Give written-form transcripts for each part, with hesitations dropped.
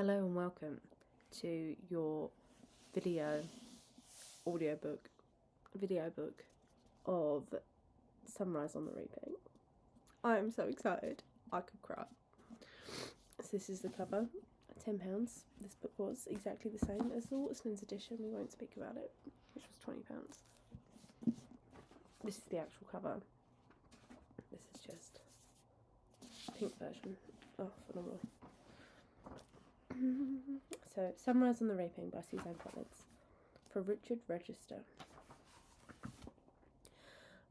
Hello and welcome to your audiobook of Sunrise on the Reaping. I am so excited, I could cry. So this is the cover, £10. This book was exactly the same as the Waterstones edition, we won't speak about it, which was £20. This is the actual cover. This is just pink version. Oh, phenomenal. So, Sunrise on the Reaping by Suzanne Collins. For Richard Register.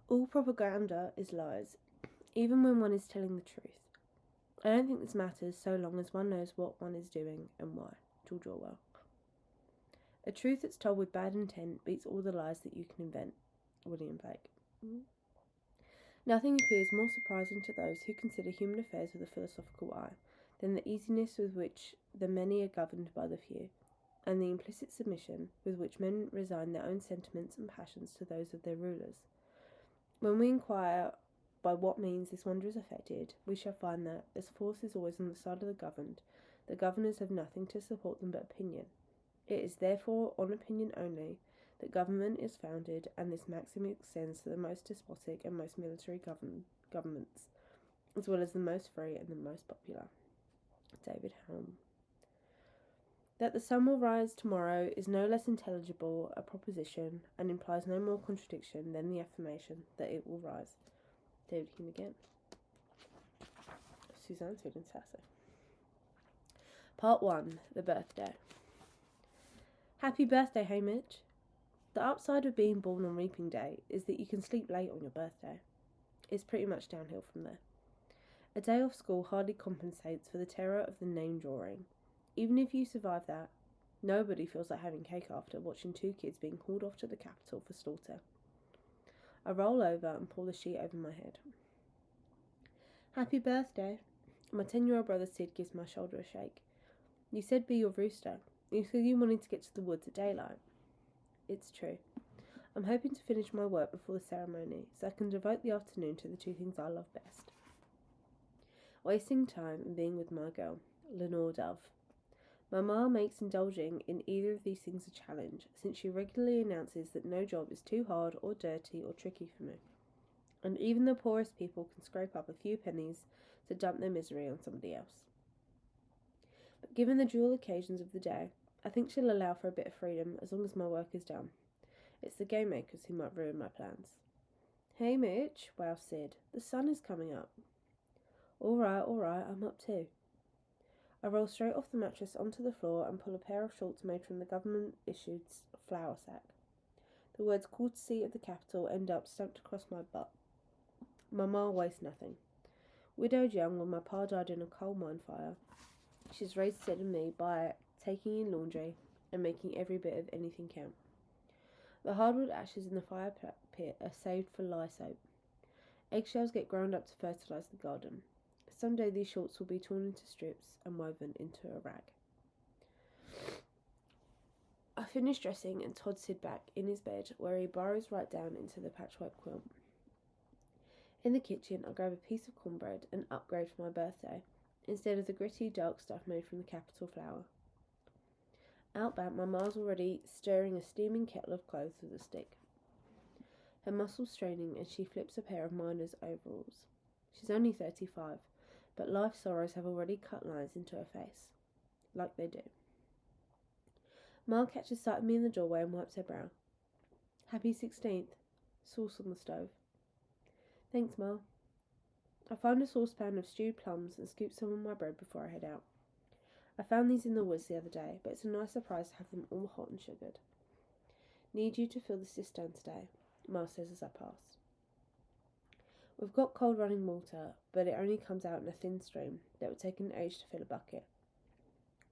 All propaganda is lies, even when one is telling the truth. I don't think this matters so long as one knows what one is doing and why. George Orwell. A truth that's told with bad intent beats all the lies that you can invent. William Blake. Nothing appears more surprising to those who consider human affairs with a philosophical eye than the easiness with which the many are governed by the few, and the implicit submission with which men resign their own sentiments and passions to those of their rulers. When we inquire by what means this wonder is effected, we shall find that, as force is always on the side of the governed, the governors have nothing to support them but opinion. It is therefore on opinion only that government is founded, and this maxim extends to the most despotic and most military governments, as well as the most free and the most popular. David Hume. That the sun will rise tomorrow is no less intelligible a proposition, and implies no more contradiction than the affirmation that it will rise. David Hume again. Suzanne's feeling sassy. Part 1. The Birthday. Happy birthday, Hamish. The upside of being born on Reaping Day is that you can sleep late on your birthday. It's pretty much downhill from there. A day off school hardly compensates for the terror of the name drawing. Even if you survive that, nobody feels like having cake after watching 2 kids being hauled off to the capital for slaughter. I roll over and pull the sheet over my head. Happy birthday. My 10-year-old brother Sid gives my shoulder a shake. You said be your rooster. You said you wanted to get to the woods at daylight. It's true. I'm hoping to finish my work before the ceremony, so I can devote the afternoon to the 2 things I love best. Wasting time and being with my girl, Lenore Dove. My ma makes indulging in either of these things a challenge, since she regularly announces that no job is too hard or dirty or tricky for me, and even the poorest people can scrape up a few pennies to dump their misery on somebody else. But given the dual occasions of the day, I think she'll allow for a bit of freedom as long as my work is done. It's the game makers who might ruin my plans. Hey Mitch, wow Sid, the sun is coming up. All right, I'm up too. I roll straight off the mattress onto the floor and pull a pair of shorts made from the government-issued flour sack. The words courtesy of the capital end up stamped across my butt. My ma wastes nothing. Widowed young when my pa died in a coal mine fire, she's raised Sid and me by taking in laundry and making every bit of anything count. The hardwood ashes in the fire pit are saved for lye soap. Eggshells get ground up to fertilise the garden. Someday these shorts will be torn into strips and woven into a rag. I finish dressing and Todd Sid back in his bed, where he burrows right down into the patchwork quilt. In the kitchen, I grab a piece of cornbread and upgrade for my birthday, instead of the gritty, dark stuff made from the capital flour. Out back, my ma's already stirring a steaming kettle of clothes with a stick. Her muscles straining as she flips a pair of miner's overalls. She's only 35, but life sorrows have already cut lines into her face, like they do. Ma catches sight of me in the doorway and wipes her brow. Happy 16th. Sauce on the stove. Thanks, Ma. I find a saucepan of stewed plums and scoop some on my bread before I head out. I found these in the woods the other day, but it's a nice surprise to have them all hot and sugared. Need you to fill the cistern today, Ma says as I pass. We've got cold running water, but it only comes out in a thin stream that would take an age to fill a bucket.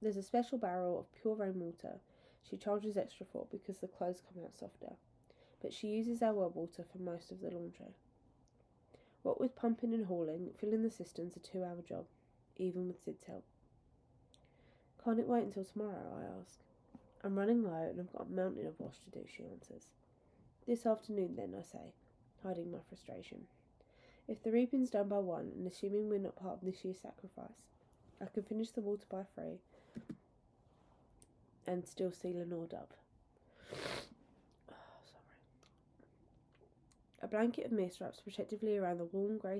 There's a special barrel of pure rainwater she charges extra for because the clothes come out softer, but she uses our well water for most of the laundry. What with pumping and hauling, filling the cistern's a 2-hour job, even with Sid's help. Can't it wait until tomorrow, I ask. I'm running low and I've got a mountain of wash to do, she answers. This afternoon then, I say, hiding my frustration. If the reaping's done by 1, and assuming we're not part of this year's sacrifice, I can finish the water by 3, and still see Lenore Dove. A blanket of mist wraps protectively around the warm grey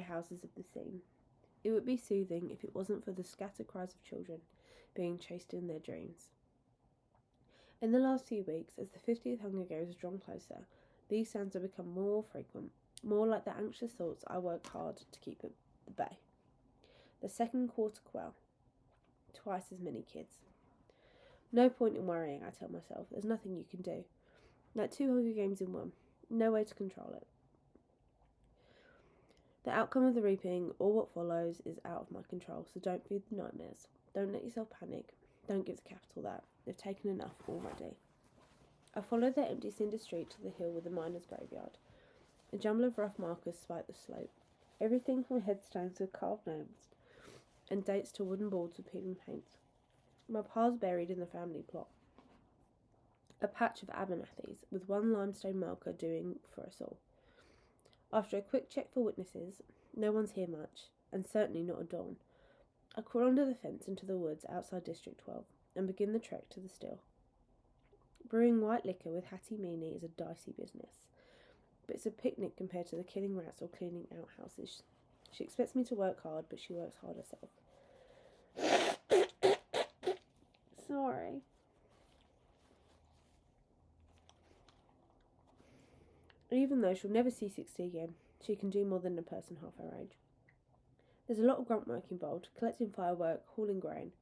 houses of the scene. It would be soothing if it wasn't for the scattered cries of children being chased in their dreams. In the last few weeks, as the 50th Hunger Games has drawn closer, these sounds have become more frequent, more like the anxious thoughts I work hard to keep at the bay. The second quarter quell. Twice as many kids. No point in worrying, I tell myself. There's nothing you can do. Like 2 Hunger Games in one. No way to control it. The outcome of the reaping, or what follows, is out of my control, so don't feed the nightmares. Don't let yourself panic. Don't give the capital that. They've taken enough already. I follow the empty cinder street to the hill with the miners' graveyard. A jumble of rough markers spike the slope. Everything from headstones with carved names and dates to wooden boards with peeling paint. My pa's buried in the family plot. A patch of Abernethys with one limestone marker doing for us all. After a quick check for witnesses, no one's here much, and certainly not at dawn. I crawl under the fence into the woods outside District 12 and begin the trek to the still. Brewing white liquor with Hattie Meany is a dicey business, but it's a picnic compared to the killing rats or cleaning outhouses. She expects me to work hard, but she works hard herself. Sorry. Even though she'll never see 60 again, she can do more than a person half her age. There's a lot of grunt work involved, collecting firework, hauling grain,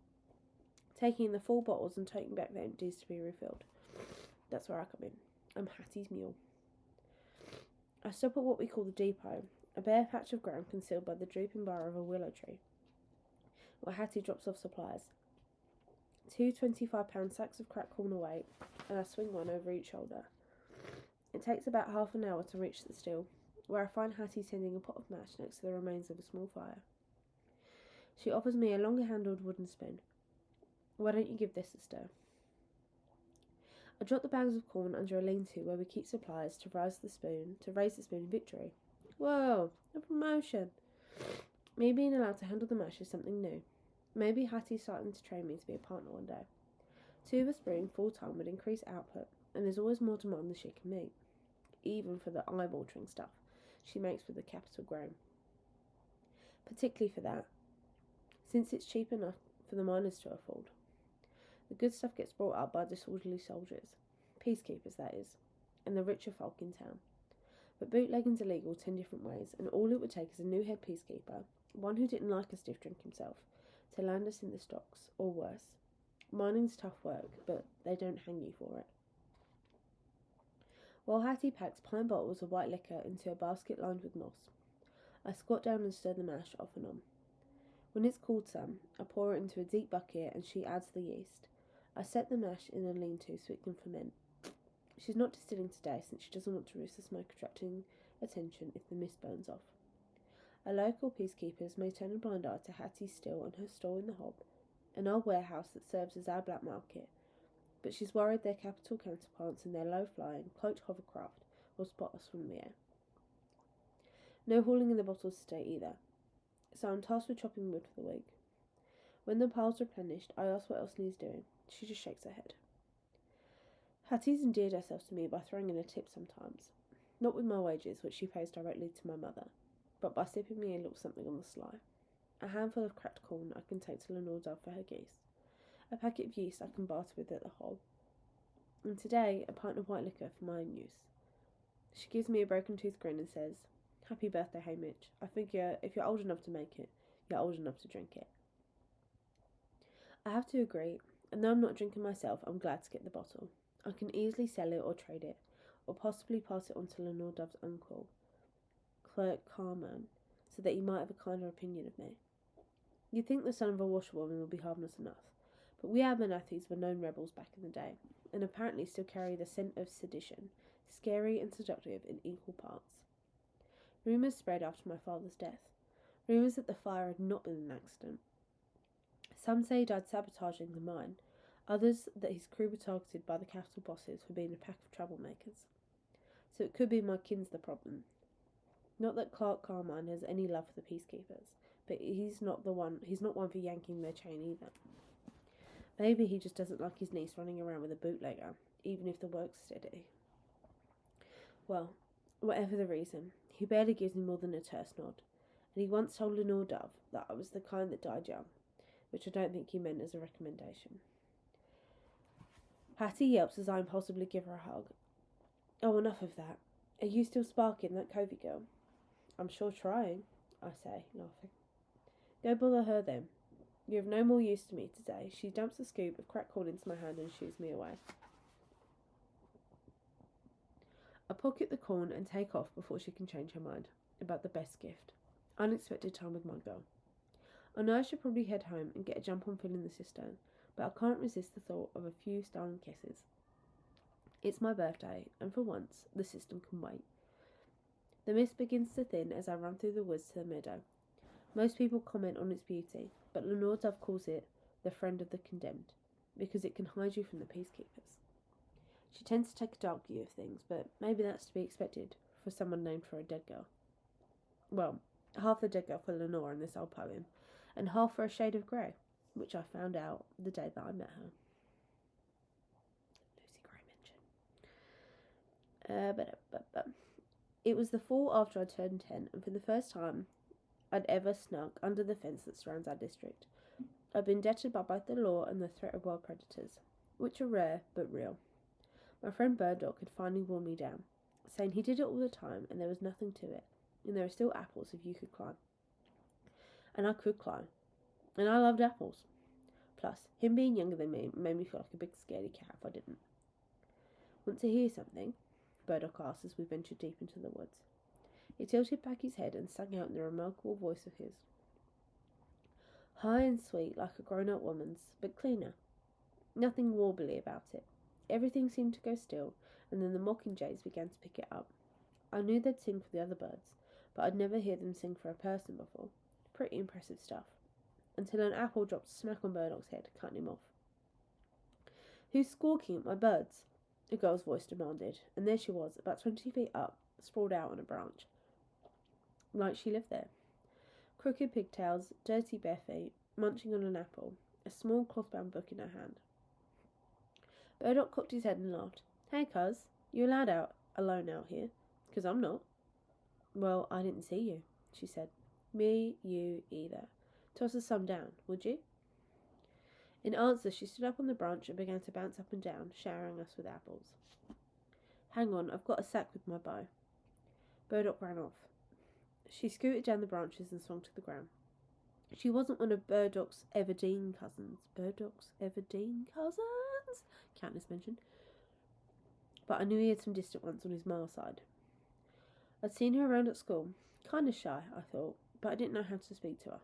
taking in the full bottles and taking back the empties to be refilled. That's where I come in. I'm Hattie's mule. I stop at what we call the depot, a bare patch of ground concealed by the drooping bough of a willow tree, where Hattie drops off supplies. 2 25-pound sacks of cracked corn away, and I swing one over each shoulder. It takes about half an hour to reach the still, where I find Hattie tending a pot of mash next to the remains of a small fire. She offers me a longer-handled wooden spoon. Why don't you give this a stir? I drop the bags of corn under a lean-to where we keep supplies to raise the spoon in victory. Whoa, a promotion! Me being allowed to handle the mash is something new. Maybe Hattie's starting to train me to be a partner one day. 2 of us brewing full-time would increase output, and there's always more demand than she can meet, even for the eye-watering stuff she makes with the capital grain. Particularly for that, since it's cheap enough for the miners to afford. The good stuff gets brought up by disorderly soldiers, peacekeepers that is, and the richer folk in town. But bootlegging's illegal 10 different ways, and all it would take is a new head peacekeeper, one who didn't like a stiff drink himself, to land us in the stocks, or worse. Mining's tough work, but they don't hang you for it. While Hattie packs pint bottles of white liquor into a basket lined with moss, I squat down and stir the mash off and on. When it's cooled some, I pour it into a deep bucket and she adds the yeast. I set the mash in a lean-to so it can ferment. She's not distilling today since she doesn't want to risk the smoke attracting attention if the mist burns off. Our local peacekeepers may turn a blind eye to Hattie's still and her stall in the Hob, an old warehouse that serves as our black market, but she's worried their capital counterparts in their low-flying, cloaked hovercraft will spot us from the air. No hauling in the bottles today either, so I'm tasked with chopping wood for the week. When the pile's replenished, I ask what else needs doing. She just shakes her head. Hattie's endeared herself to me by throwing in a tip sometimes, not with my wages, which she pays directly to my mother, but by sipping me a little something on the sly. A handful of cracked corn I can take to Lenore Dove for her geese. A packet of yeast I can barter with at the Hob. And today, a pint of white liquor for my own use. She gives me a broken tooth grin and says, "Happy birthday, Hamish. I figure if you're old enough to make it, you're old enough to drink it." I have to agree, and though I'm not drinking myself, I'm glad to get the bottle. I can easily sell it or trade it, or possibly pass it on to Lenore Dove's uncle, Clerk Carman, so that he might have a kinder opinion of me. You'd think the son of a washerwoman would be harmless enough, but we Abernethys were known rebels back in the day, and apparently still carry the scent of sedition, scary and seductive in equal parts. Rumours spread after my father's death. Rumours that the fire had not been an accident. Some say he died sabotaging the mine, others that his crew were targeted by the capital bosses for being a pack of troublemakers. So it could be my kin's the problem. Not that Clark Carmine has any love for the peacekeepers, but he's not one for yanking their chain either. Maybe he just doesn't like his niece running around with a bootlegger, even if the work's steady. Well, whatever the reason, he barely gives me more than a terse nod, and he once told Lenore Dove that I was the kind that died young, which I don't think he meant as a recommendation. Hattie yelps as I impulsively give her a hug. Oh, enough of that. Are you still sparking that Covey girl? I'm sure trying, I say, laughing. Go bother her then. You have no more use to me today. She dumps a scoop of cracked corn into my hand and shoos me away. I pocket the corn and take off before she can change her mind about the best gift. Unexpected time with my girl. I know I should probably head home and get a jump on filling the cistern, but I can't resist the thought of a few stolen kisses. It's my birthday, and for once, the system can wait. The mist begins to thin as I run through the woods to the meadow. Most people comment on its beauty, but Lenore Dove calls it the friend of the condemned, because it can hide you from the peacekeepers. She tends to take a dark view of things, but maybe that's to be expected for someone named for a dead girl. Well, half the dead girl for Lenore in this old poem, and half for a shade of grey, which I found out the day that I met her. Lucy Gray mention. It was the fall after I turned 10, and for the first time I'd ever snuck under the fence that surrounds our district. I've been detected by both the law and the threat of wild predators, which are rare but real. My friend Burdock had finally worn me down, saying he did it all the time and there was nothing to it, and there are still apples if you could climb. And I could climb, and I loved apples. Plus, him being younger than me made me feel like a big scaredy cat if I didn't. Want to hear something? Burdock asked as we ventured deep into the woods. He tilted back his head and sang out in the remarkable voice of his. High and sweet like a grown-up woman's, but cleaner. Nothing warbly about it. Everything seemed to go still, and then the mockingjays began to pick it up. I knew they'd sing for the other birds, but I'd never heard them sing for a person before. Pretty impressive stuff. Until an apple dropped smack on Burdock's head, cutting him off. Who's squawking at my birds? A girl's voice demanded, and there she was, about 20 feet up, sprawled out on a branch. Like she lived there. Crooked pigtails, dirty bare feet, munching on an apple, a small cloth-bound book in her hand. Burdock cocked his head and laughed. Hey, cuz, you allowed out alone out here? 'Cause I'm not. Well, I didn't see you, she said. Me, you, either. Toss us some down, would you? In answer, she stood up on the branch and began to bounce up and down, showering us with apples. Hang on, I've got a sack with my bow. Burdock ran off. She scooted down the branches and swung to the ground. She wasn't one of Burdock's Everdeen cousins. Burdock's Everdeen cousins? Katniss mentioned. But I knew he had some distant ones on his male side. I'd seen her around at school. Kind of shy, I thought, but I didn't know how to speak to her.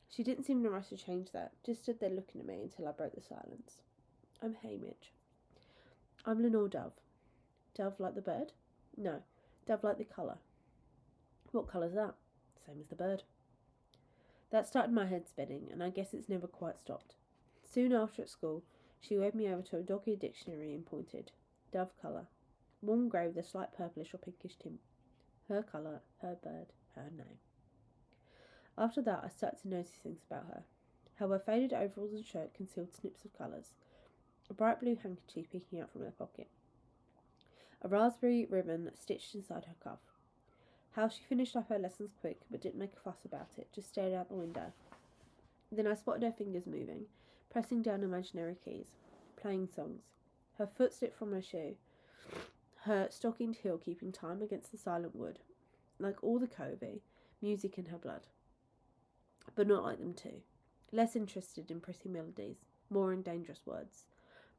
She didn't seem in a rush to change that, just stood there looking at me until I broke the silence. I'm Hamish. I'm Lenore Dove. Dove like the bird? No, Dove like the colour. What colour's that? Same as the bird. That started my head spinning, and I guess it's never quite stopped. Soon after at school, she waved me over to a dog-eared dictionary and pointed. Dove colour. Warm grey with a slight purplish or pinkish tint. Her colour, her bird, her name. After that, I started to notice things about her. How her faded overalls and shirt concealed snips of colours. A bright blue handkerchief peeking out from her pocket. A raspberry ribbon stitched inside her cuff. How she finished up her lessons quick, but didn't make a fuss about it, just stared out the window. Then I spotted her fingers moving, pressing down imaginary keys, playing songs. Her foot slipped from her shoe, her stockinged heel keeping time against the silent wood. Like all the Covey, music in her blood. But not like them too. Less interested in pretty melodies, more in dangerous words.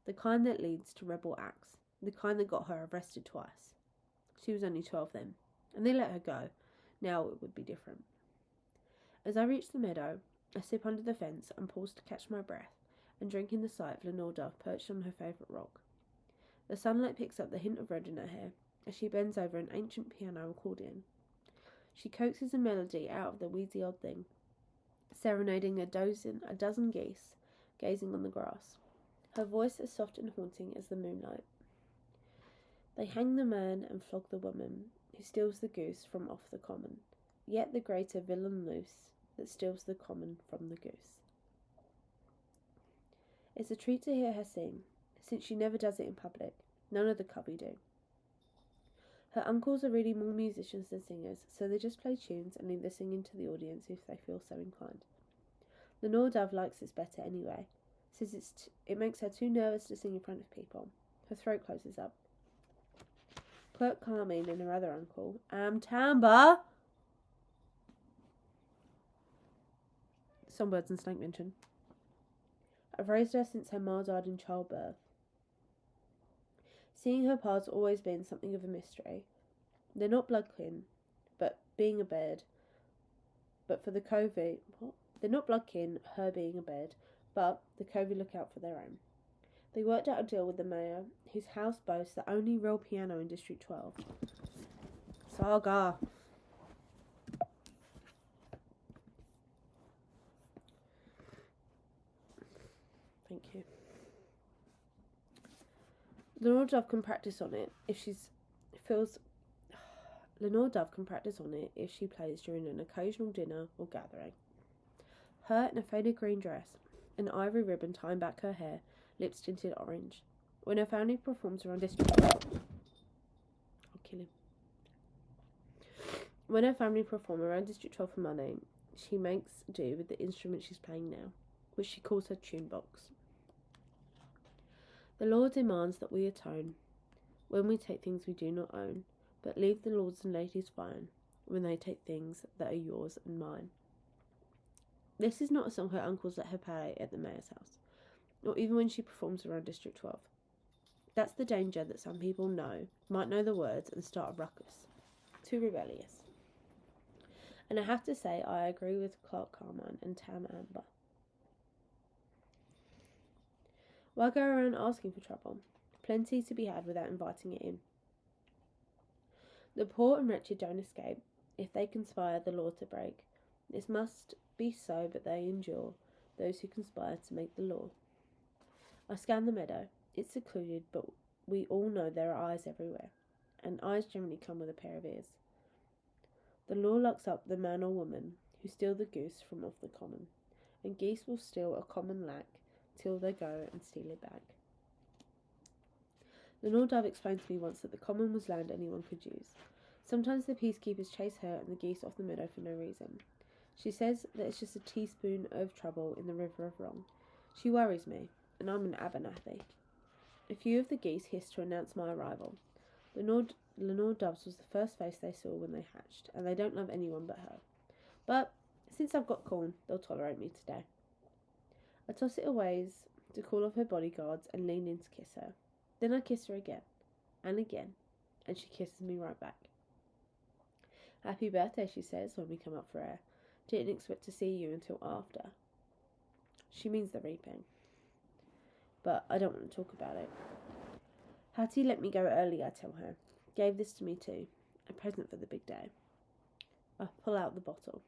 The kind that leads to rebel acts. The kind that got her arrested twice. She was only 12 then, and they let her go. Now it would be different. As I reached the meadow, I sip under the fence and pause to catch my breath and drink in the sight of Lenore Dove perched on her favourite rock. The sunlight picks up the hint of red in her hair as she bends over an ancient piano accordion. She coaxes a melody out of the wheezy old thing, serenading a dozen geese gazing on the grass. Her voice as soft and haunting as the moonlight. They hang the man and flog the woman who steals the goose from off the common, yet the greater villain loose that steals the common from the goose. It's a treat to hear her sing, since she never does it in public. None of the cubby do. Her uncles are really more musicians than singers, so they just play tunes and leave the singing to the audience if they feel so inclined. Lenore Dove likes this better anyway, since it makes her too nervous to sing in front of people. Her throat closes up. Clerk Carmine and her other uncle, Tamba, Songbirds and Snake Mention, I've raised her since her ma died in childbirth. Seeing her pa's always been something of a mystery. They're not blood kin, but being a bed. But for the Covey, They're not blood kin, her being a bed, but the Covey look out for their own. They worked out a deal with the mayor, whose house boasts the only real piano in District 12. Saga. Thank you. Lenore Dove can practice on it if she plays during an occasional dinner or gathering. Her in a faded green dress, an ivory ribbon tying back her hair, lips tinted orange. When her family performs around District 12, I'll kill him. When her family perform around District 12 for money, she makes do with the instrument she's playing now, which she calls her tune box. The law demands that we atone when we take things we do not own, but leave the lords and ladies fine when they take things that are yours and mine. This is not a song her uncles let her play at the mayor's house, or even when she performs around District 12. That's the danger that some people might know the words and start a ruckus. Too rebellious. And I have to say, I agree with Clark Carmine and Tam Amber. Why go around asking for trouble? Plenty to be had without inviting it in. The poor and wretched don't escape if they conspire the law to break. This must be so, but they endure, those who conspire to make the law. I scan the meadow. It's secluded, but we all know there are eyes everywhere, and eyes generally come with a pair of ears. The law locks up the man or woman who steal the goose from off the common, and geese will steal a common lack till they go and steal it back. Lenore Dove explained to me once that the common was land anyone could use. Sometimes the peacekeepers chase her and the geese off the meadow for no reason. She says that it's just a teaspoon of trouble in the river of wrong. She worries me, and I'm an Abernathy. A few of the geese hissed to announce my arrival. Lenore Dove's was the first face they saw when they hatched, and they don't love anyone but her. But since I've got corn, they'll tolerate me today. I toss it away to call off her bodyguards and lean in to kiss her. Then I kiss her again, and she kisses me right back. Happy birthday, she says when we come up for air. Didn't expect to see you until after. She means the reaping. But I don't want to talk about it. Hattie let me go early, I tell her. Gave this to me too. A present for the big day. I pull out the bottle.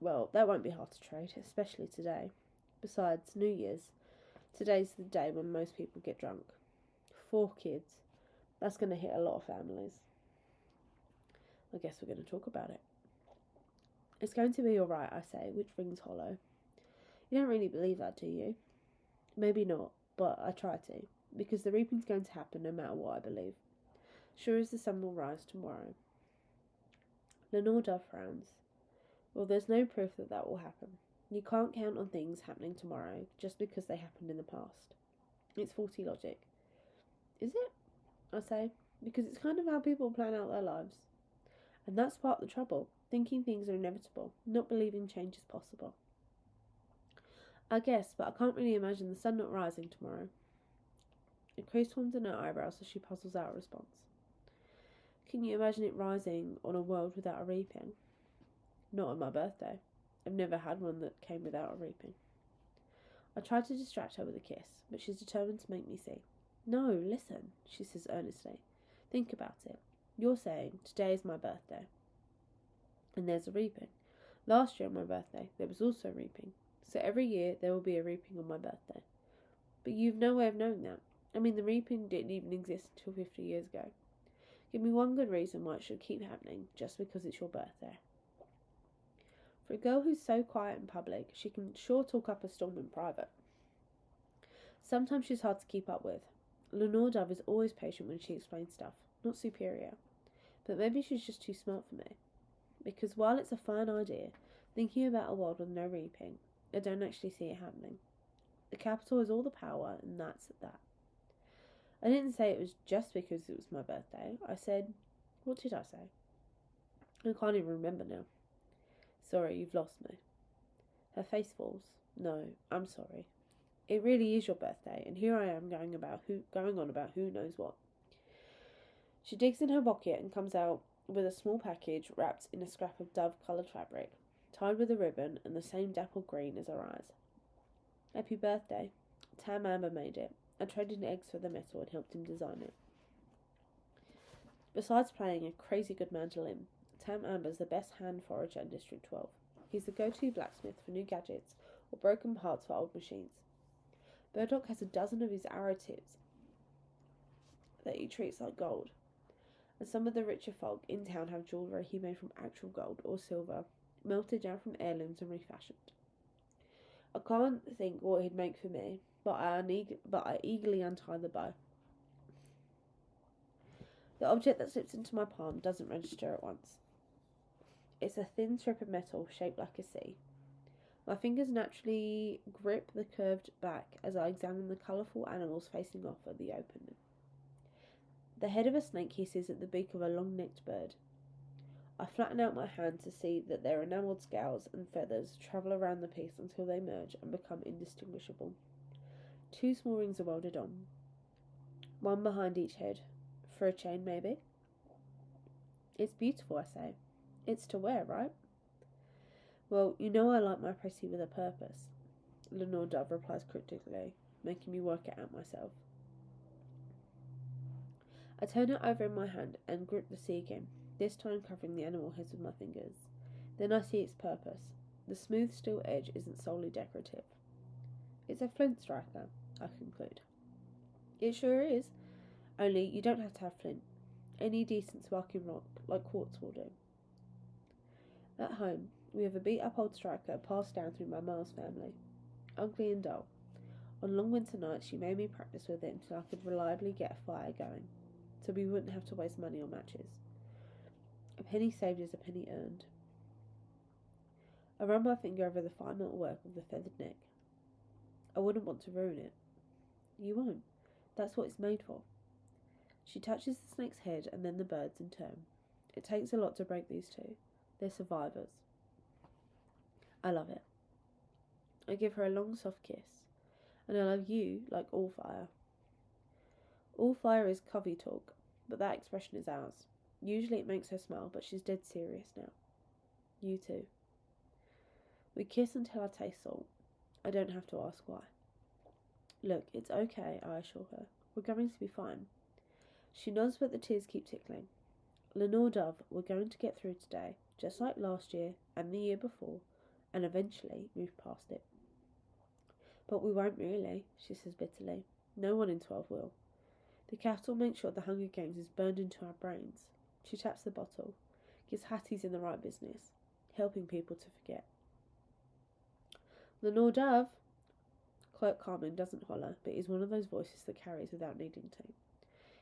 Well, that won't be hard to trade, especially today. Besides, New Year's. Today's the day when most people get drunk. 4 kids. That's going to hit a lot of families. I guess we're going to talk about it. It's going to be alright, I say, which rings hollow. You don't really believe that, do you? Maybe not, but I try to, because the reaping's going to happen no matter what I believe. Sure as the sun will rise tomorrow. Lenore Dove frowns. Well, there's no proof that will happen. You can't count on things happening tomorrow just because they happened in the past. It's faulty logic. Is it? I say, because it's kind of how people plan out their lives. And that's part of the trouble, thinking things are inevitable, not believing change is possible. I guess, but I can't really imagine the sun not rising tomorrow. A crease forms in her eyebrows as she puzzles out a response. Can you imagine it rising on a world without a reaping? Not on my birthday. I've never had one that came without a reaping. I try to distract her with a kiss, but she's determined to make me see. No, listen, she says earnestly. Think about it. You're saying, today is my birthday. And there's a reaping. Last year on my birthday, there was also a reaping. So every year, there will be a reaping on my birthday. But you've no way of knowing that. I mean, the reaping didn't even exist until 50 years ago. Give me one good reason why it should keep happening, just because it's your birthday. For a girl who's so quiet in public, she can sure talk up a storm in private. Sometimes she's hard to keep up with. Lenore Dove is always patient when she explains stuff, not superior. But maybe she's just too smart for me. Because while it's a fine idea, thinking about a world with no reaping, I don't actually see it happening. The capital has all the power, and that's that. I didn't say it was just because it was my birthday. I said, what did I say? I can't even remember now. Sorry, you've lost me. Her face falls. No, I'm sorry. It really is your birthday, and here I am going on about who knows what. She digs in her pocket and comes out with a small package wrapped in a scrap of dove-coloured fabric, tied with a ribbon and the same dappled green as her eyes. Happy birthday. Tam Amber made it. I traded eggs for the metal and helped him design it. Besides playing a crazy good mandolin, Tam Amber's the best hand forager in District 12. He's the go-to blacksmith for new gadgets or broken parts for old machines. Burdock has a dozen of his arrow tips that he treats like gold, and some of the richer folk in town have jewellery he made from actual gold or silver, melted down from heirlooms and refashioned. I can't think what he'd make for me, but I eagerly untie the bow. The object that slips into my palm doesn't register at once. It's a thin strip of metal shaped like a C. My fingers naturally grip the curved back as I examine the colourful animals facing off at the opening. The head of a snake hisses at the beak of a long-necked bird. I flatten out my hand to see that their enamelled scales and feathers travel around the piece until they merge and become indistinguishable. 2 small rings are welded on, one behind each head, for a chain maybe. It's beautiful, I say. It's to wear, right? Well, you know I like my Prissy with a purpose, Lenore Dove replies cryptically, making me work it out myself. I turn it over in my hand and grip the sea again, this time covering the animal heads with my fingers. Then I see its purpose. The smooth steel edge isn't solely decorative. It's a flint striker, I conclude. It sure is, only you don't have to have flint. Any decent sparking rock, like quartz, will do. At home, we have a beat-up old striker passed down through my Miles family. Ugly and dull. On long winter nights, she made me practice with it until I could reliably get a fire going, so we wouldn't have to waste money on matches. A penny saved is a penny earned. I run my finger over the fine metal work of the feathered neck. I wouldn't want to ruin it. You won't. That's what it's made for. She touches the snake's head and then the bird's in turn. It takes a lot to break these two. They're survivors. I love it. I give her a long, soft kiss. And I love you like all fire. All fire is covey talk, but that expression is ours. Usually it makes her smile, but she's dead serious now. You too. We kiss until I taste salt. I don't have to ask why. Look, it's okay, I assure her. We're going to be fine. She nods, but the tears keep tickling. Lenore Dove, we're going to get through today, just like last year and the year before, and eventually move past it. But we won't really, she says bitterly. No one in 12 will. The capital makes sure the Hunger Games is burned into our brains. She taps the bottle, gives Hattie's in the right business, helping people to forget. Lenore Dove! Clerk Carmen doesn't holler, but he's one of those voices that carries without needing to.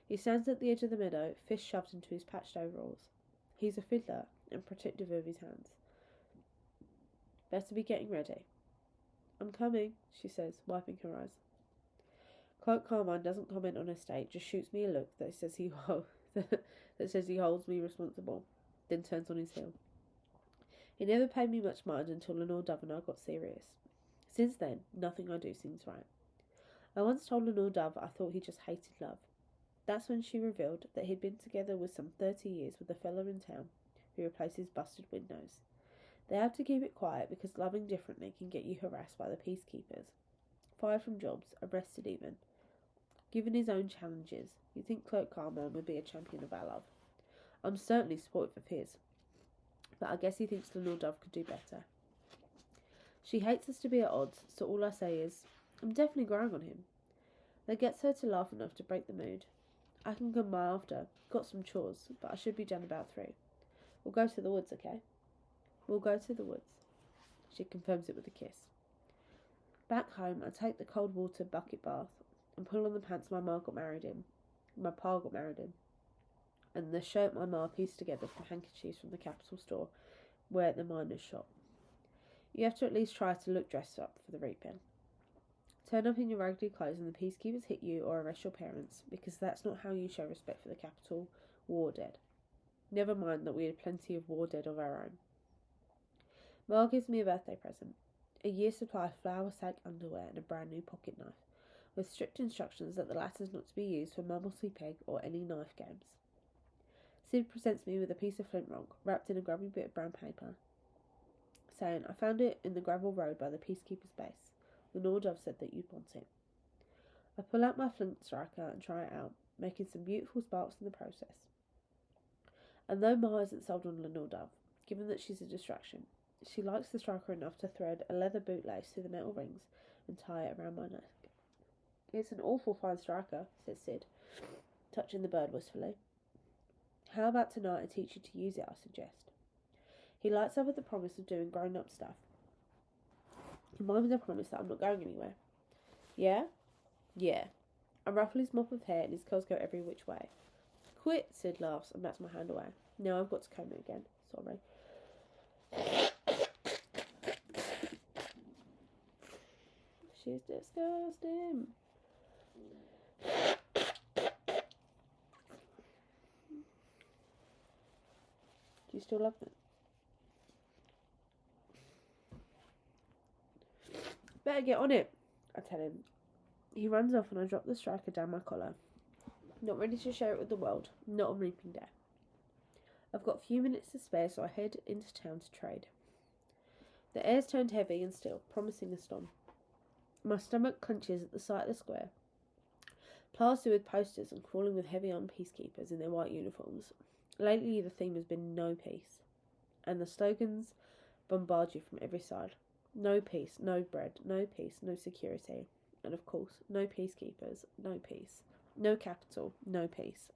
He stands at the edge of the meadow, fist shoved into his patched overalls. He's a fiddler and protective of his hands. Better be getting ready. I'm coming, she says, wiping her eyes. Clerk Carmine doesn't comment on her state, just shoots me a look that says he holds me responsible, then turns on his heel. He never paid me much mind until Lenore Dove and I got serious. Since then, nothing I do seems right. I once told Lenore Dove I thought he just hated love. That's when she revealed that he'd been together with some 30 years with a fella in town who replaced his busted windows. They had to keep it quiet because loving differently can get you harassed by the peacekeepers. Fired from jobs, arrested even. Given his own challenges, you'd think Clerk Carmine would be a champion of our love. I'm certainly supportive of his, but I guess he thinks Lenore Dove could do better. She hates us to be at odds, so all I say is, I'm definitely growing on him. That gets her to laugh enough to break the mood. I can come by after. Got some chores, but I should be done about 3. We'll go to the woods, okay? We'll go to the woods. She confirms it with a kiss. Back home, I take the cold water bucket bath and pull on the pants my pa got married in, and the shirt my ma pieced together from handkerchiefs from the Capital store where the miners shop. You have to at least try to look dressed up for the reaping. Turn up in your raggedy clothes and the peacekeepers hit you or arrest your parents, because that's not how you show respect for the Capital war dead. Never mind that we had plenty of war dead of our own. Ma gives me a birthday present. A year's supply of flour sack underwear and a brand new pocket knife, with strict instructions that the latter is not to be used for mumblesy peg or any knife games. Sid presents me with a piece of flint rock, wrapped in a grubby bit of brown paper, saying, I found it in the gravel road by the peacekeeper's base. Lenore Dove said that you'd want it. I pull out my flint striker and try it out, making some beautiful sparks in the process. And though Ma isn't sold on Lenore Dove, given that she's a distraction, she likes the striker enough to thread a leather bootlace through the metal rings and tie it around my neck. It's an awful fine striker, says Sid, touching the bird wistfully. How about tonight I teach you to use it, I suggest. He lights up with the promise of doing grown-up stuff. Combined with the promise that I'm not going anywhere. Yeah? Yeah. I ruffle his mop of hair and his curls go every which way. Quit, Sid laughs and bats my hand away. Now I've got to comb it again. Sorry. She's disgusting. Do you still love it? Better get on it, I tell him. He runs off and I drop the striker down my collar. Not ready to share it with the world, not on reaping day. I've got a few minutes to spare, so I head into town to trade. The air's turned heavy and still, promising a storm. My stomach clenches at the sight of the square, plastered with posters and crawling with heavy-armed peacekeepers in their white uniforms. Lately the theme has been no peace, and the slogans bombard you from every side. No peace, no bread, no peace, no security, and of course, no peacekeepers, no peace, no capital, no peace.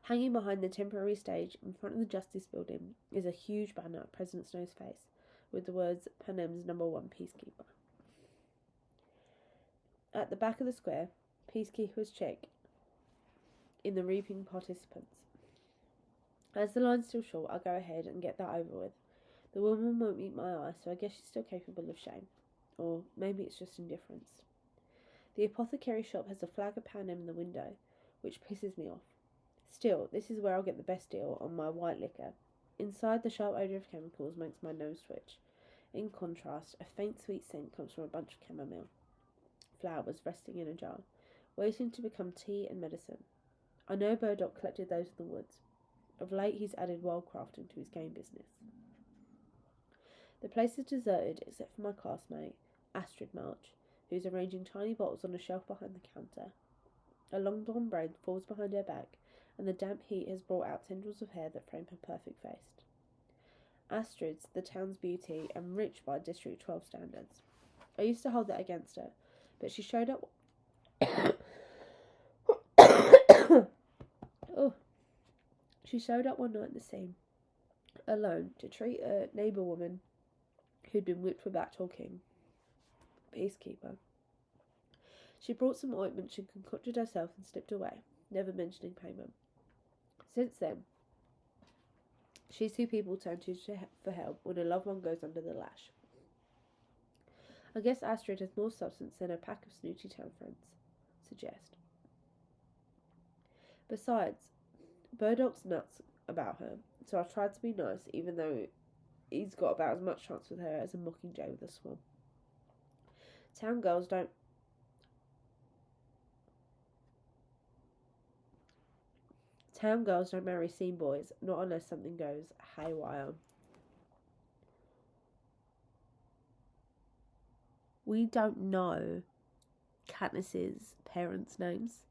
Hanging behind the temporary stage in front of the Justice Building is a huge banner of President Snow's face, with the words, Panem's #1 peacekeeper. At the back of the square, peacekeepers check in the reaping participants. As the line's still short, I'll go ahead and get that over with. The woman won't meet my eye, so I guess she's still capable of shame. Or maybe it's just indifference. The apothecary shop has a flag of Panem in the window, which pisses me off. Still, this is where I'll get the best deal on my white liquor. Inside, the sharp odour of chemicals makes my nose twitch. In contrast, a faint sweet scent comes from a bunch of chamomile flowers resting in a jar, waiting to become tea and medicine. I know Burdock collected those in the woods. Of late, he's added wildcrafting to his game business. The place is deserted except for my classmate, Astrid March, who's arranging tiny bottles on a shelf behind the counter. A long blonde braid falls behind her back, and the damp heat has brought out tendrils of hair that frame her perfect face. Astrid's the town's beauty and rich by District 12 standards. I used to hold that against her, but she showed up She showed up one night in the scene, alone, to treat a neighbour woman who'd been whipped for back talking. Peacekeeper. She brought some ointment she concocted herself and slipped away, never mentioning payment. Since then, she's who people turn to for help when a loved one goes under the lash. I guess Astrid has more substance than a pack of snooty town friends suggest. Besides, Burdock's nuts about her, so I tried to be nice, even though he's got about as much chance with her as a mockingjay with a swan. Town girls don't marry scene boys, not unless something goes haywire. We don't know Katniss's parents' names.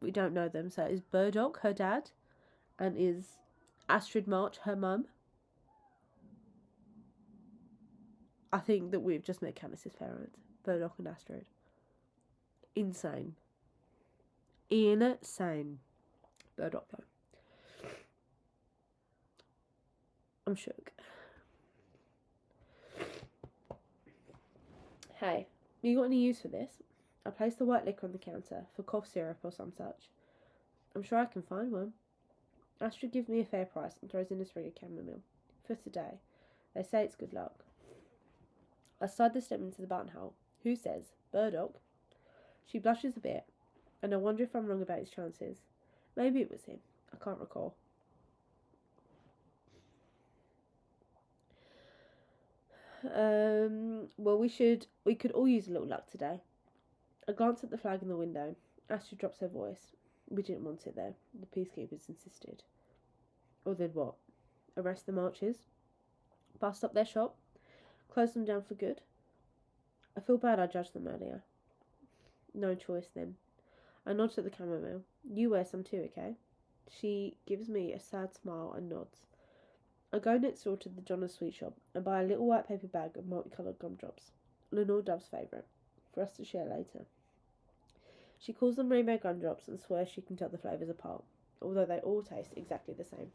We don't know them. So is Burdock her dad? And is Astrid March her mum? I think that we've just met Katniss's parents. Burdock and Astrid. Insane. Insane. Burdock though. I'm shook. Hey, you got any use for this? I placed the white liquor on the counter for cough syrup or some such. I'm sure I can find one. Astrid gives me a fair price and throws in a sprig of chamomile. For today. They say it's good luck. I slide the stem into the buttonhole. Who says? Burdock. She blushes a bit, and I wonder if I'm wrong about his chances. Maybe it was him. I can't recall. Well, we could all use a little luck today. I glance at the flag in the window. Astrid drops her voice. We didn't want it there. The peacekeepers insisted. Or then what? Arrest the marchers? Bust up their shop? Close them down for good? I feel bad I judged them earlier. No choice then. I nod at the chamomile. You wear some too, okay? She gives me a sad smile and nods. I go next door to the John's sweet shop and buy a little white paper bag of multicoloured gumdrops. Lenore Dove's favourite, for us to share later. She calls them rainbow gumdrops and swears she can tell the flavours apart, although they all taste exactly the same.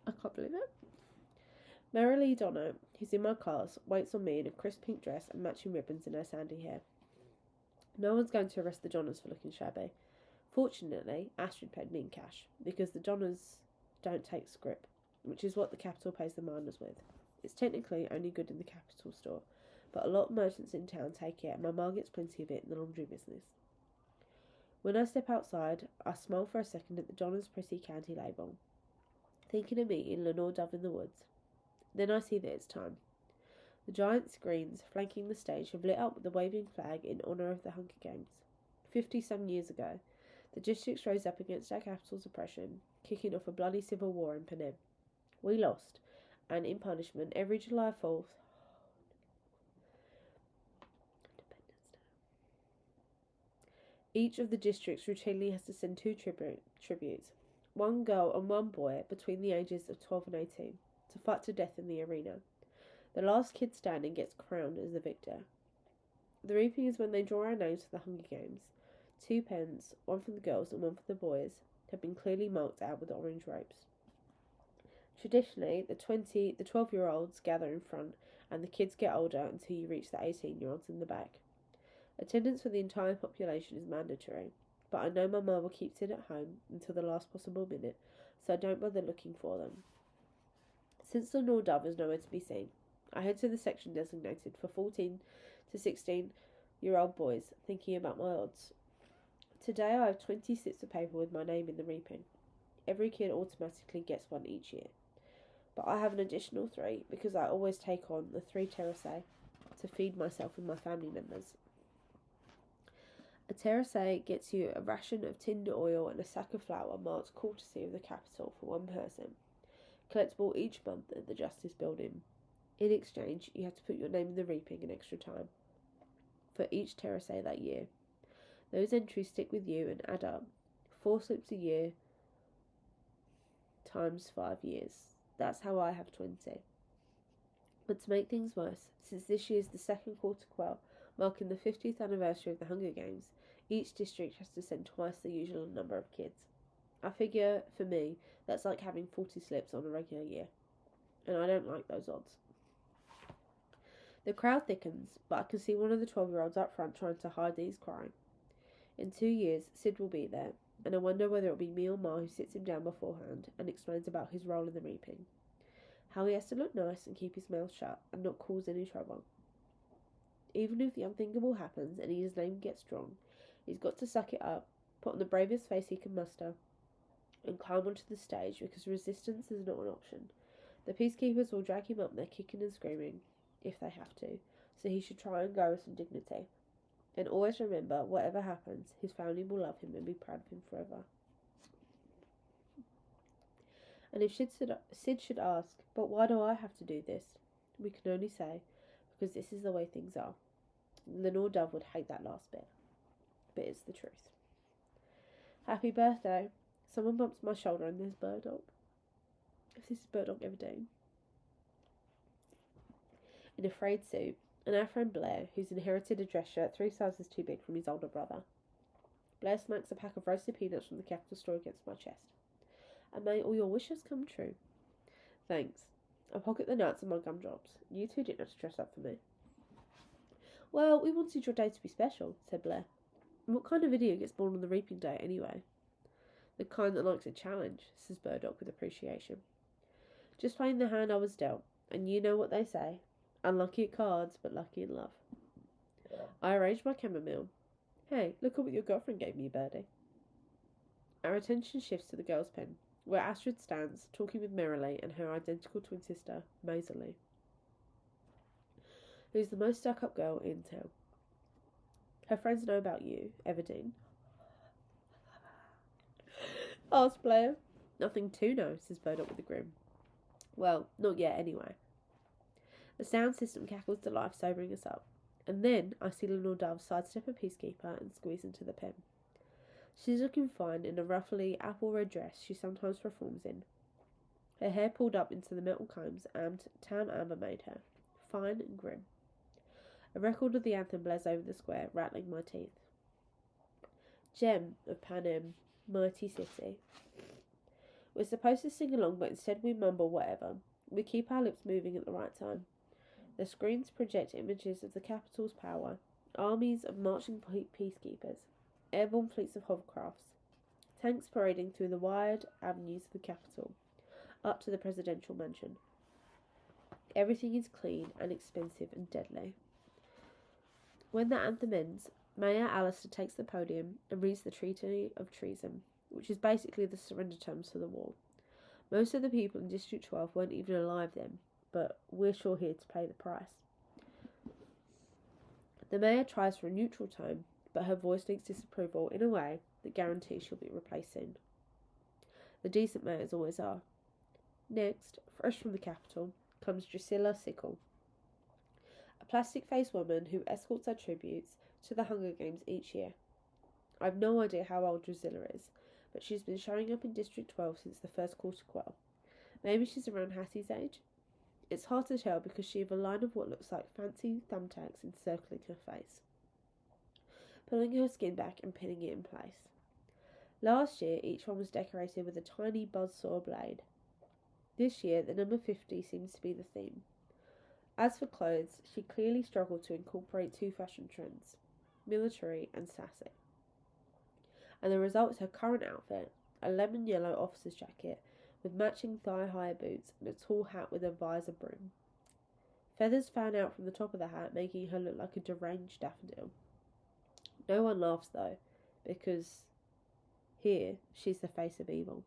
I can't believe it. Marilee Donno, who's in my class, waits on me in a crisp pink dress and matching ribbons in her sandy hair. No one's going to arrest the Johnners for looking shabby. Fortunately, Astrid paid me in cash, because the Johnners don't take scrip, which is what the capital pays the miners with. It's technically only good in the capital store, but a lot of merchants in town take it, and my ma gets plenty of it in the laundry business. When I step outside, I smile for a second at the Johnners Prissy County label, thinking of me in Lenore Dove in the woods. Then I see that it's time. The giant screens flanking the stage have lit up with the waving flag in honour of the Hunger Games. 50-some years ago, the districts rose up against our capital's oppression, kicking off a bloody civil war in Panem. We lost, and in punishment, every July 4th, each of the districts routinely has to send two tributes, one girl and one boy between the ages of 12 and 18, to fight to death in the arena. The last kid standing gets crowned as the victor. The reaping is when they draw our names for the Hunger Games. 2 pens, one for the girls and one for the boys, have been clearly marked out with orange ropes. Traditionally, the 12-year-olds gather in front, and the kids get older until you reach the 18-year-olds in the back. Attendance for the entire population is mandatory, but I know my mother keeps it at home until the last possible minute, so I don't bother looking for them. Since the Lenore Dove is nowhere to be seen, I head to the section designated for 14 to 16-year-old boys, thinking about my odds. Today I have 20 slips of paper with my name in the reaping. Every kid automatically gets one each year, but I have an additional 3 because I always take on the 3 terraces to feed myself and my family members. A terrace gets you a ration of tinned oil and a sack of flour marked courtesy of the capital for one person, collectible each month at the Justice Building. In exchange, you have to put your name in the reaping an extra time for each terrace that year. Those entries stick with you and add up. 4 slips a year times 5 years. That's how I have 20. But to make things worse, since this year is the second quarter quell, marking the 50th anniversary of the Hunger Games, each district has to send twice the usual number of kids. I figure, for me, that's like having 40 slips on a regular year. And I don't like those odds. The crowd thickens, but I can see one of the 12-year-olds up front trying to hide that he's crying. In 2 years, Sid will be there, and I wonder whether it'll be me or Ma who sits him down beforehand and explains about his role in the reaping. How he has to look nice and keep his mouth shut and not cause any trouble. Even if the unthinkable happens and his name gets drawn, he's got to suck it up, put on the bravest face he can muster, and climb onto the stage because resistance is not an option. The peacekeepers will drag him up there kicking and screaming, if they have to, so he should try and go with some dignity. And always remember, whatever happens, his family will love him and be proud of him forever. And if Sid should ask, but why do I have to do this? We can only say, because this is the way things are. Lenore Dove would hate that last bit, but it's the truth. Happy birthday. Someone bumps my shoulder and there's Burdock. If this is Burdock Everdeen. In a frayed suit, and our friend Blair, who's inherited a dress shirt 3 sizes too big from his older brother. Blair smacks a pack of roasted peanuts from the capital store against my chest. And may all your wishes come true. Thanks. I pocket the nuts and my gumdrops. You two didn't have to dress up for me. Well, we wanted your day to be special, said Blair. What kind of idiot gets born on the reaping day, anyway? The kind that likes a challenge, says Burdock with appreciation. Just playing the hand I was dealt, and you know what they say. Unlucky at cards, but lucky in love. I arranged my chamomile. Hey, look at what your girlfriend gave me, Birdie. Our attention shifts to the girls' pen, where Astrid stands, talking with Merrily and her identical twin sister, Maisie, who's the most stuck-up girl in town. Her friends know about you, Everdeen. Ask Blair. Nothing to know, says Burdock with a grin. Well, not yet, anyway. The sound system cackles to life, sobering us up. And then I see Lenore Dove sidestep a peacekeeper and squeeze into the pen. She's looking fine in a ruffly apple-red dress she sometimes performs in. Her hair pulled up into the metal combs Tam Amber made her, fine and grim. A record of the anthem blares over the square, rattling my teeth. Gem of Panem, mighty city. We're supposed to sing along, but instead we mumble whatever. We keep our lips moving at the right time. The screens project images of the capital's power, armies of marching peacekeepers, airborne fleets of hovercrafts, tanks parading through the wide avenues of the capital, up to the presidential mansion. Everything is clean and expensive and deadly. When the anthem ends, Mayor Alistair takes the podium and reads the Treaty of Treason, which is basically the surrender terms for the war. Most of the people in District 12 weren't even alive then, but we're sure here to pay the price. The mayor tries for a neutral tone, but her voice leaks disapproval in a way that guarantees she'll be replaced soon. The decent mayors always are. Next, fresh from the capital, comes Drusilla Sickle, a plastic-faced woman who escorts her tributes to the Hunger Games each year. I've no idea how old Drusilla is, but she's been showing up in District 12 since the first quarter quell. Maybe she's around Hattie's age? It's hard to tell because she has a line of what looks like fancy thumbtacks encircling her face, pulling her skin back and pinning it in place. Last year, each one was decorated with a tiny buzzsaw blade. This year, the number 50 seems to be the theme. As for clothes, she clearly struggled to incorporate two fashion trends, military and sassy. And the result is her current outfit, a lemon yellow officer's jacket with matching thigh-high boots and a tall hat with a visor brim. Feathers fan out from the top of the hat, making her look like a deranged daffodil. No one laughs, though, because here she's the face of evil.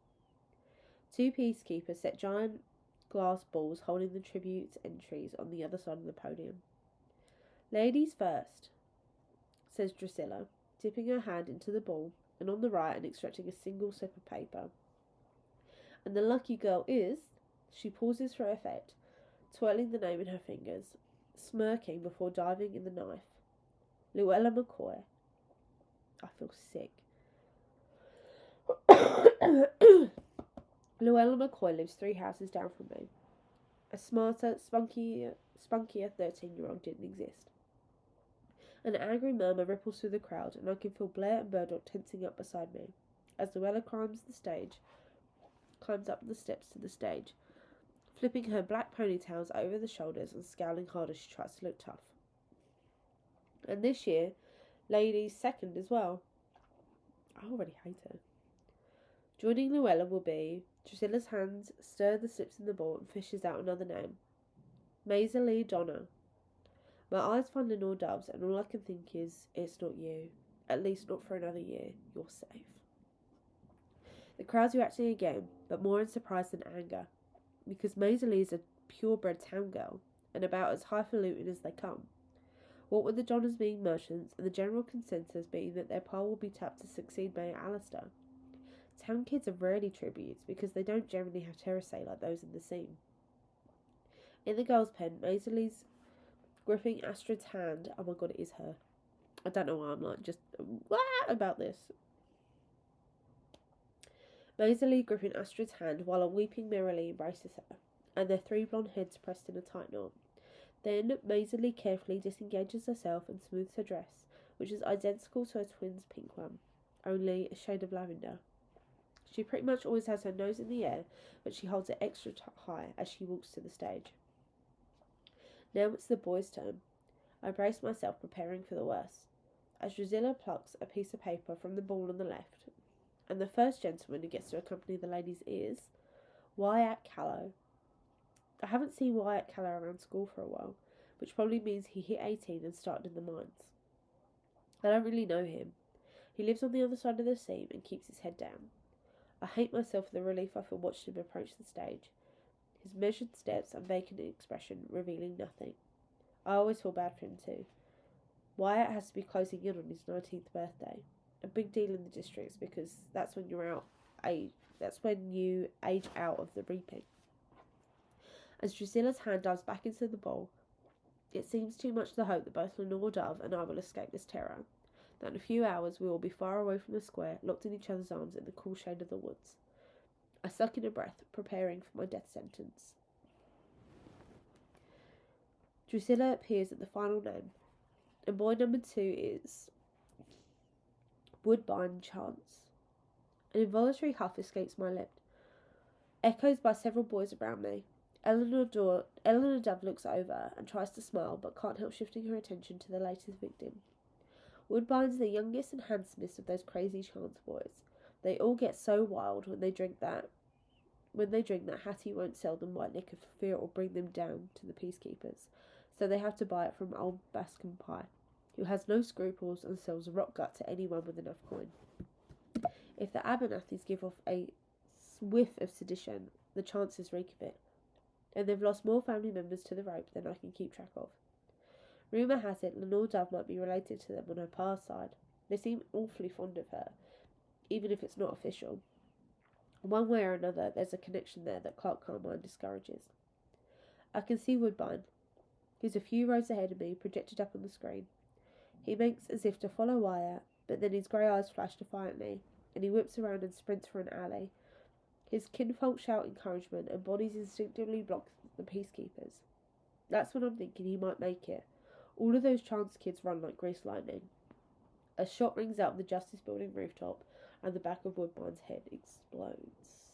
Two peacekeepers set giant glass balls holding the tribute entries on the other side of the podium. Ladies first, says Drusilla, dipping her hand into the ball, and on the right and extracting a single slip of paper. And the lucky girl is, she pauses for effect, twirling the name in her fingers, smirking before diving in the knife. Luella McCoy. I feel sick. Luella McCoy lives 3 houses down from me. A smarter, spunkier 13-year-old didn't exist. An angry murmur ripples through the crowd, and I can feel Blair and Burdock tensing up beside me, as Luella climbs up the steps to the stage, flipping her black ponytails over the shoulders and scowling hard as she tries to look tough. And this year, Lady's second as well. I already hate her. Joining Luella will be Drusilla's hands stir the slips in the ball and fishes out another name. Maisie Lee Donna. My eyes find Lenore Doves, and all I can think is, it's not you. At least not for another year. You're safe. The crowd's reacting again, but more in surprise than anger, because Maisie Lee is a purebred town girl, and about as highfalutin as they come. What with the Donners being merchants, and the general consensus being that their pa will be tapped to succeed Mayor Alistair. Town kids are rarely tributes, because they don't generally have terrace like those in the scene. In the girls' pen, Maisie Lee's gripping Astrid's hand. Oh my god, it is her. I don't know why I'm like just about this. Maisie Lee gripping Astrid's hand while a weeping Merrily embraces her, and their 3 blonde heads pressed in a tight knot. Then Maisie Lee carefully disengages herself and smooths her dress, which is identical to her twin's pink one, only a shade of lavender. She pretty much always has her nose in the air, but she holds it extra high as she walks to the stage. Now it's the boys' turn. I brace myself, preparing for the worst, as Drusilla plucks a piece of paper from the ball on the left, and the first gentleman who gets to accompany the ladies is Wyatt Callow. I haven't seen Wyatt Callow around school for a while, which probably means he hit 18 and started in the mines. I don't really know him. He lives on the other side of the seam and keeps his head down. I hate myself for the relief I feel watching him approach the stage, his measured steps and vacant expression revealing nothing. I always feel bad for him too. Wyatt has to be closing in on his 19th birthday, a big deal in the districts because that's when you age out of the reaping. As Drusilla's hand dives back into the bowl, it seems too much to hope that both Lenore Dove and I will escape this terror, that in a few hours we will be far away from the square, locked in each other's arms in the cool shade of the woods. I suck in a breath, preparing for my death sentence. Drusilla appears at the final name, and boy number 2 is Woodbine Chance. An involuntary huff escapes my lip, echoed by several boys around me. Eleanor Dove looks over and tries to smile, but can't help shifting her attention to the latest victim. Woodbine's the youngest and handsomest of those crazy Chance boys. They all get so wild when they drink that Hattie won't sell them white liquor for fear it will bring them down to the peacekeepers, so they have to buy it from old Bascom Pie, who has no scruples and sells rock gut to anyone with enough coin. If the Abernathys give off a whiff of sedition, the Chances reek of it, and they've lost more family members to the rope than I can keep track of. Rumour has it Lenore Dove might be related to them on her pa's side. They seem awfully fond of her, even if it's not official. One way or another, there's a connection there that Clark Carmine discourages. I can see Woodbine. He's a few rows ahead of me, projected up on the screen. He makes as if to follow Wyatt, but then his grey eyes flash defiantly, and he whips around and sprints for an alley. His kinfolk shout encouragement, and bodies instinctively block the peacekeepers. That's when I'm thinking he might make it. All of those Chance kids run like greased lightning. A shot rings out of the Justice Building rooftop, and the back of Woodbine's head explodes.